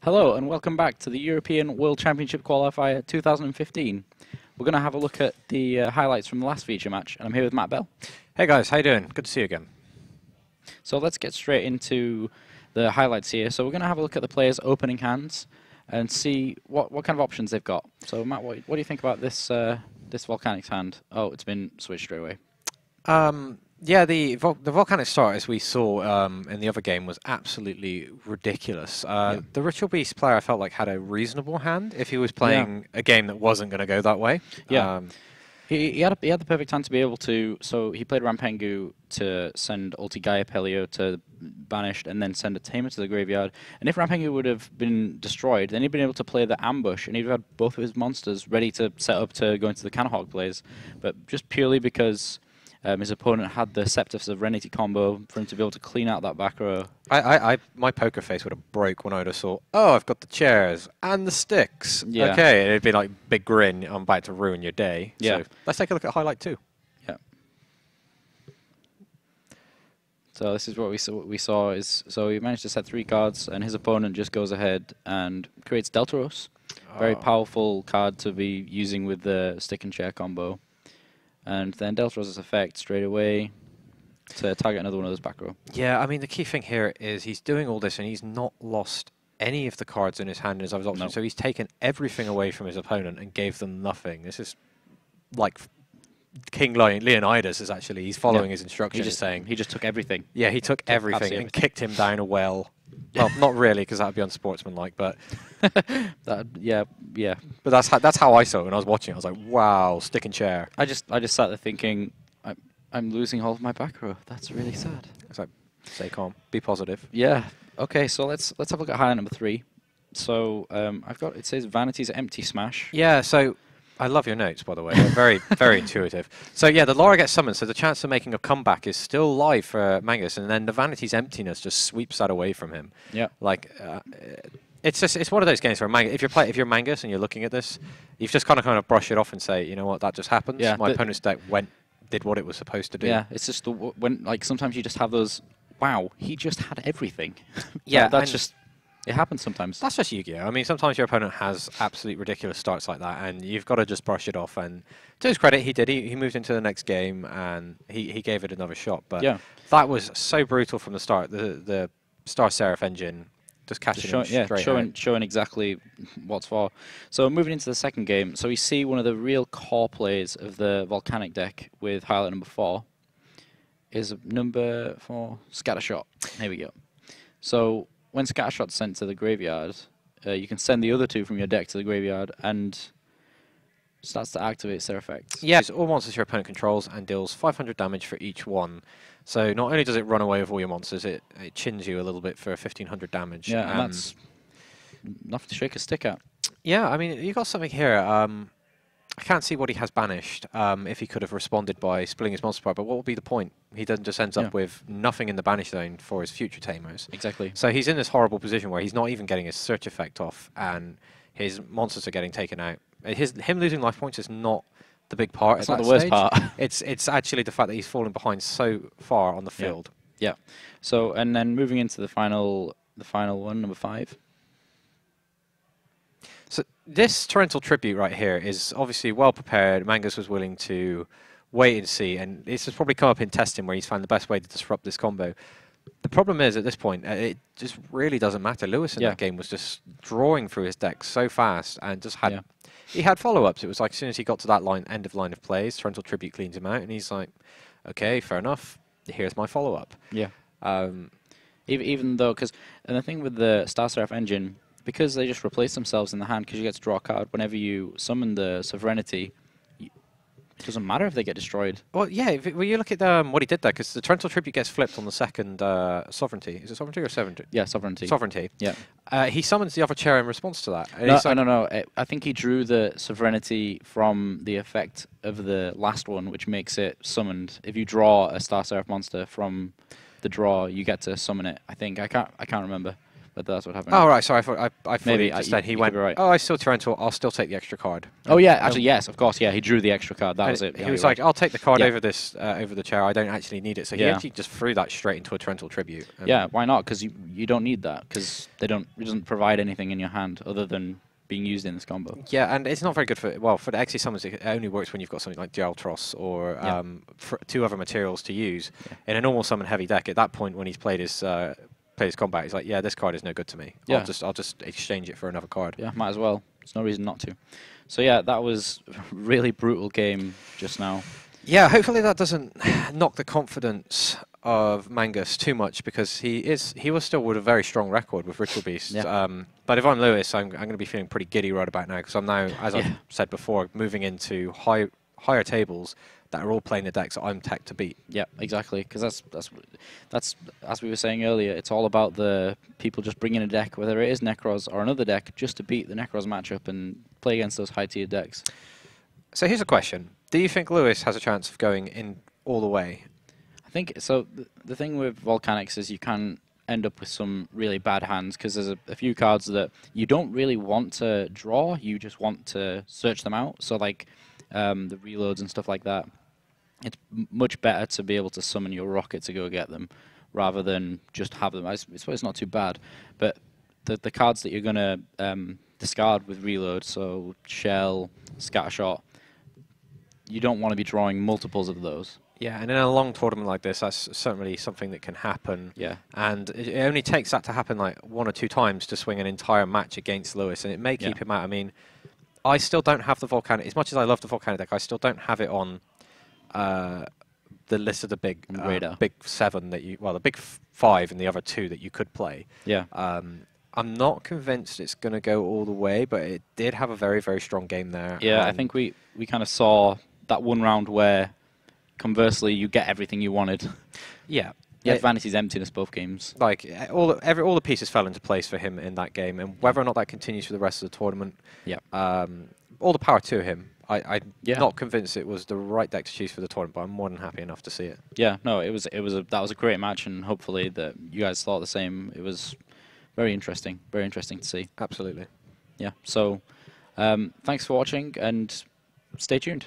Hello and welcome back to the European World Championship Qualifier 2015. We're going to have a look at the highlights from the last feature match, and I'm here with Matt Bell. Hey guys, how you doing? Good to see you again. So let's get straight into the highlights here. So we're going to have a look at the players' opening hands and see what kind of options they've got. So Matt, what do you think about this this Volcanics hand? Oh, it's been switched straight away. Yeah, the Volcanics start, as we saw in the other game, was absolutely ridiculous. The Ritual Beast player, I felt like, had a reasonable hand if he was playing a game that wasn't going to go that way. Yeah. He had the perfect hand to be able to. So he played Rampengu to send Ulti Gaia Pelio to banished and then send a Tamer to the graveyard. And if Rampengu would have been destroyed, then he'd been able to play the ambush, and he'd have had both of his monsters ready to set up to go into the Cannahawk plays. But just purely because his opponent had the Scepter Sovereignty combo for him to be able to clean out that back row. My poker face would have broke when I would have saw, oh, I've got the chairs and the sticks. Yeah. Okay, it'd be like big grin. I'm about to ruin your day. Yeah. So let's take a look at highlight 2. Yeah. So this is what we saw is so he managed to set 3 cards, and his opponent just goes ahead and creates Deltaros. Very powerful card to be using with the stick and chair combo. And then Deltaros' effect straight away to target another one of those back row. Yeah, I mean, the key thing here is he's doing all this and he's not lost any of the cards in his hand in his other option. No. So he's taken everything away from his opponent and gave them nothing. This is like King Leonidas is actually, he's following his instructions. He just took everything. Yeah, he took everything and kicked him down a well. Well, not really, because that would be unsportsmanlike, but yeah. But that's how I saw it when I was watching. I was like, wow, stick and chair. I just sat there thinking, I'm losing all of my back row. That's really sad. It's like, stay calm, be positive. Yeah. Okay, so let's have a look at highlight number 3. So it says Vanity's Empty Smash. Yeah, so I love your notes, by the way. They're very, very intuitive. So yeah, the Laura gets summoned, so the chance of making a comeback is still live for Magnus, and then the Vanity's Emptiness just sweeps that away from him. Yeah. Like, it's one of those games where if you're Magnus and you're looking at this, you've just kind of brush it off and say, you know what, that just happened. Yeah, my opponent's deck did what it was supposed to do. Yeah, it's just when like sometimes you just have those. Wow, he just had everything. Yeah, that's just. It happens sometimes. That's just Yu-Gi-Oh! I mean, sometimes your opponent has absolute ridiculous starts like that, and you've got to just brush it off. And to his credit, he did. He moved into the next game, and he gave it another shot. But yeah, that was so brutal from the start. The Star Seraph engine just catching him straight out. Showing exactly what's for. So moving into the second game, so we see one of the real core plays of the Volcanic deck with highlight number 4 is number 4, Scattershot. Here we go. So when Scattershot's sent to the graveyard, you can send the other 2 from your deck to the graveyard and starts to activate their effects. Yeah, it's all monsters your opponent controls and deals 500 damage for each one. So not only does it run away with all your monsters, it chins you a little bit for 1500 damage. Yeah, and that's enough to shake a stick at. Yeah, I mean, you got something here. I can't see what he has banished if he could have responded by splitting his monster apart, but what would be the point? He then just ends up with nothing in the banish zone for his future Tamers. Exactly. So he's in this horrible position where he's not even getting his search effect off, and his monsters are getting taken out. Him losing life points is not the big part. It's not the worst part. It's actually the fact that he's fallen behind so far on the field. Yeah. So, and then moving into the final one, number 5. So this Torrential Tribute right here is obviously well prepared. Magnus was willing to wait and see, and this has probably come up in testing where he's found the best way to disrupt this combo. The problem is, at this point, it just really doesn't matter. Lewis in that game was just drawing through his deck so fast and just had... He had follow-ups. It was like as soon as he got to that end of line of plays, Torrential Tribute cleans him out, and he's like, okay, fair enough. Here's my follow-up. Yeah. Even though, and the thing with the Star Seraph engine, because they just replace themselves in the hand, because you get to draw a card whenever you summon the Sovereignty, it doesn't matter if they get destroyed. Well, yeah, when you look at what he did there, because the Torrential Tribute gets flipped on the second Sovereignty. Is it Sovereignty or Sovereignty? Yeah, Sovereignty. Sovereignty. Yeah. He summons the other chair in response to that. No. I think he drew the Sovereignty from the effect of the last one, which makes it summoned. If you draw a Star Seraph monster from the draw, you get to summon it. I think I can't remember. whether that's what happened. Oh, right, sorry, I thought I Maybe, just then he you went, could be right. oh, I still Torrential, I'll still take the extra card. Oh, yeah, actually, yes, of course, yeah, he drew the extra card, that was it. He Yeah, was you're like, right. I'll take the card Yeah. over this, over the chair, I don't actually need it. So he Yeah. actually just threw that straight into a Torrential Tribute. Yeah, why not? Because you don't need that, because it doesn't provide anything in your hand other than being used in this combo. Yeah, and it's not very good for, well, for the XE summons, it only works when you've got something like Dialtros or Yeah. two other materials to use. Yeah. In a normal summon heavy deck, at that point when he's played his combat, he's like, yeah, this card is no good to me. Yeah. I'll just exchange it for another card. Yeah, might as well. There's no reason not to. So yeah, that was a really brutal game just now. Yeah, hopefully that doesn't knock the confidence of Magnus too much, because he was still with a very strong record with Ritual Beast. Yeah. But if I'm Lewis, I'm going to be feeling pretty giddy right about now, because I'm now, as I've said before, moving into higher tables that are all playing the decks that I'm tech to beat. Yeah, exactly. Because that's as we were saying earlier. It's all about the people just bringing a deck, whether it is Necros or another deck, just to beat the Necros matchup and play against those high-tier decks. So here's a question: do you think Lewis has a chance of going in all the way? I think so. The thing with Volcanics is you can end up with some really bad hands, because there's a few cards that you don't really want to draw. You just want to search them out. So like the reloads and stuff like that. It's much better to be able to summon your rocket to go get them, rather than just have them. I suppose it's not too bad, but the cards that you're gonna discard with reload, so Shell, Scattershot, you don't want to be drawing multiples of those. Yeah, and in a long tournament like this, that's certainly something that can happen. Yeah. And it only takes that to happen like 1 or 2 times to swing an entire match against Lewis, and it may keep him out. I mean, I still don't have the Volcanic. As much as I love the Volcanic deck, I still don't have it on the list of the big big 7 that you, well, the big 5 and the other 2 that you could play. Yeah. I'm not convinced it's going to go all the way, but it did have a very, very strong game there. Yeah, I think we kind of saw that one round where, conversely, you get everything you wanted. Yeah. You had Vanity's emptiness both games. Like all the pieces fell into place for him in that game, and whether or not that continues for the rest of the tournament, all the power to him. I'm not convinced it was the right deck to choose for the tournament, but I'm more than happy enough to see it. Yeah, no, that was a great match, and hopefully that you guys thought the same. It was very interesting to see. Absolutely. Yeah. So, thanks for watching, and stay tuned.